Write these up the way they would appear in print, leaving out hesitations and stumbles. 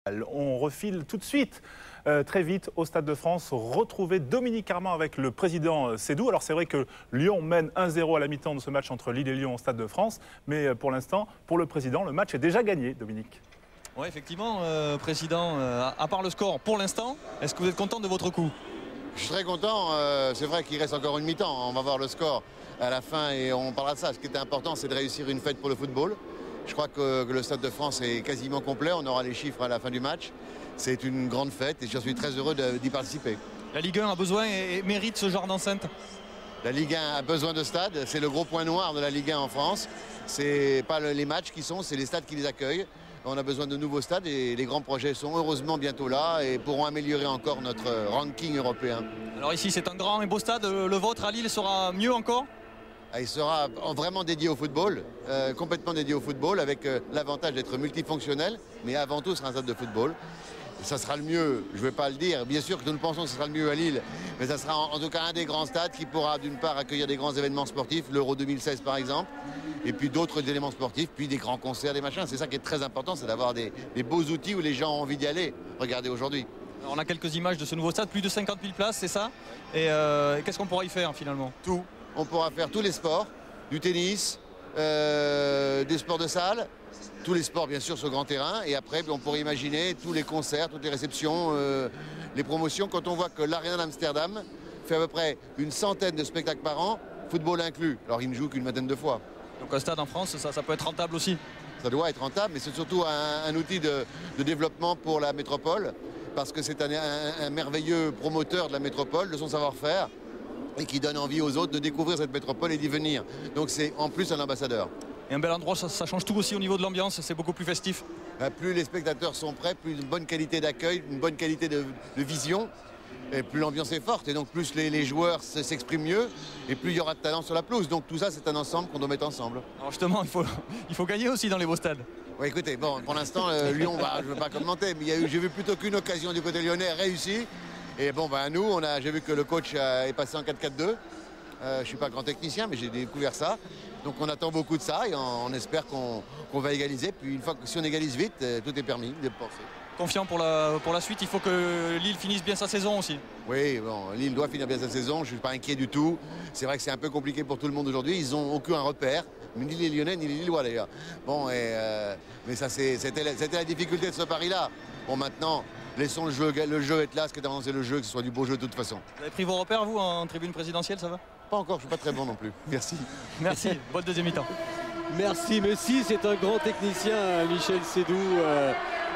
On refile tout de suite, très vite, au Stade de France, retrouver Dominique Armand avec le président Sédou. Alors c'est vrai que Lyon mène 1-0 à la mi-temps de ce match entre Lille et Lyon au Stade de France. Mais pour l'instant, pour le président, le match est déjà gagné, Dominique. Oui, effectivement, président, à part le score, pour l'instant, est-ce que vous êtes content de votre coup? Je suis très content. C'est vrai qu'il reste encore une mi-temps. On va voir le score à la fin et on parlera de ça. Ce qui était important, c'est de réussir une fête pour le football. Je crois que le Stade de France est quasiment complet. On aura les chiffres à la fin du match. C'est une grande fête et je suis très heureux d'y participer. La Ligue 1 a besoin et mérite ce genre d'enceinte? La Ligue 1 a besoin de stades. C'est le gros point noir de la Ligue 1 en France. C'est pas les matchs qui sont, c'est les stades qui les accueillent. On a besoin de nouveaux stades et les grands projets sont heureusement bientôt là et pourront améliorer encore notre ranking européen. Alors ici, c'est un grand et beau stade. Le vôtre à Lille sera mieux encore? Il sera vraiment dédié au football, complètement dédié au football, avec l'avantage d'être multifonctionnel, mais avant tout, ce sera un stade de football. Et ça sera le mieux, je ne vais pas le dire, bien sûr que nous pensons que ce sera le mieux à Lille, mais ça sera en tout cas un des grands stades qui pourra d'une part accueillir des grands événements sportifs, l'Euro 2016 par exemple, et puis d'autres éléments sportifs, puis des grands concerts, des machins. C'est ça qui est très important, c'est d'avoir des beaux outils où les gens ont envie d'y aller. Regardez aujourd'hui. On a quelques images de ce nouveau stade, plus de 50 000 places, c'est ça? Et qu'est-ce qu'on pourra y faire finalement? Tout. On pourra faire tous les sports, du tennis, des sports de salle, tous les sports bien sûr sur grand terrain. Et après, on pourrait imaginer tous les concerts, toutes les réceptions, les promotions. Quand on voit que l'Arena d'Amsterdam fait à peu près une centaine de spectacles par an, football inclus. Alors il ne joue qu'une vingtaine de fois. Donc un stade en France, ça peut être rentable aussi? Ça doit être rentable, mais c'est surtout un outil de développement pour la métropole, parce que c'est un merveilleux promoteur de la métropole, de son savoir-faire, et qui donne envie aux autres de découvrir cette métropole et d'y venir. Donc c'est en plus un ambassadeur. Et un bel endroit, ça change tout aussi au niveau de l'ambiance, c'est beaucoup plus festif. Plus les spectateurs sont prêts, plus une bonne qualité d'accueil, une bonne qualité de vision, et plus l'ambiance est forte, et donc plus les joueurs s'expriment mieux, et plus il y aura de talent sur la pelouse. Donc tout ça, c'est un ensemble qu'on doit mettre ensemble. Alors justement, il faut gagner aussi dans les beaux stades. Oui, écoutez, bon, pour l'instant, Lyon, je ne veux pas commenter, mais j'ai vu plutôt qu'une occasion du côté lyonnais réussie. Et bon, nous, j'ai vu que le coach est passé en 4-4-2. Je ne suis pas grand technicien, mais j'ai découvert ça. Donc on attend beaucoup de ça et on espère qu'on va égaliser. Puis une fois que si on égalise vite, tout est permis de penser. Confiant pour la suite, il faut que Lille finisse bien sa saison aussi. Oui, bon, Lille doit finir bien sa saison, je ne suis pas inquiet du tout. C'est vrai que c'est un peu compliqué pour tout le monde aujourd'hui, ils n'ont aucun repère, ni les Lyonnais ni les Lillois d'ailleurs. Bon, mais ça c'était la difficulté de ce pari-là. Bon, maintenant, laissons le jeu être là, ce qui est avant, c'est le jeu, que ce soit du beau jeu de toute façon. Vous avez pris vos repères, vous, en tribune présidentielle, ça va? Pas encore, je ne suis pas très bon non plus. Merci. Merci, bonne deuxième mi-temps. Merci, Messi, c'est un grand technicien, Michel Sédou.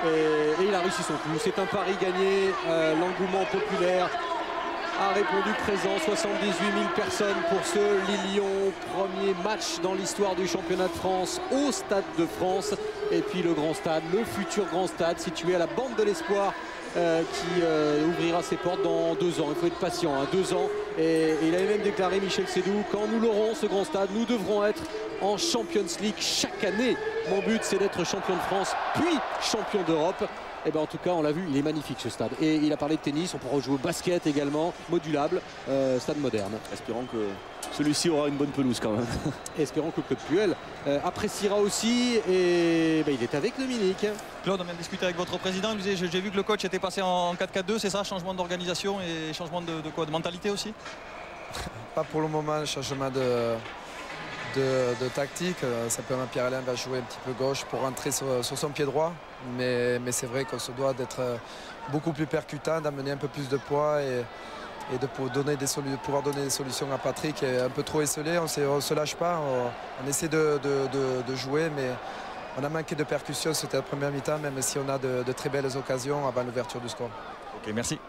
Et il a réussi son coup. C'est un pari gagné. L'engouement populaire a répondu présent. 78 000 personnes pour ce Lille-Lyon. Premier match dans l'histoire du championnat de France au Stade de France. Et puis le grand stade, le futur grand stade situé à la bande de l'espoir qui ouvrira ses portes dans 2 ans. Il faut être patient, 2 ans. Et il avait même déclaré, Michel Sédou, quand nous l'aurons, ce grand stade, nous devrons être en Champions League chaque année. Mon but, c'est d'être champion de France, puis champion d'Europe. Et bien en tout cas, on l'a vu, il est magnifique ce stade. Et il a parlé de tennis, on pourra jouer au basket également, modulable, stade moderne. Espérons que celui-ci aura une bonne pelouse quand même. Espérons que Claude Puel appréciera aussi. Et il est avec Dominique. Claude, on vient de discuter avec votre président. Il disait, j'ai vu que le coach était passé en 4-4-2, c'est ça? Changement d'organisation et changement de quoi? De mentalité aussi? Pas pour le moment, changement de tactique. Simplement Pierre-Alain va jouer un petit peu gauche pour rentrer sur son pied droit. Mais c'est vrai qu'on se doit d'être beaucoup plus percutant, d'amener un peu plus de poids et de pouvoir donner des solutions à Patrick. Qui est un peu trop esselé, on ne se lâche pas, on essaie de jouer, mais on a manqué de percussion. C'était la première mi-temps, même si on a de très belles occasions avant l'ouverture du score. Ok, merci.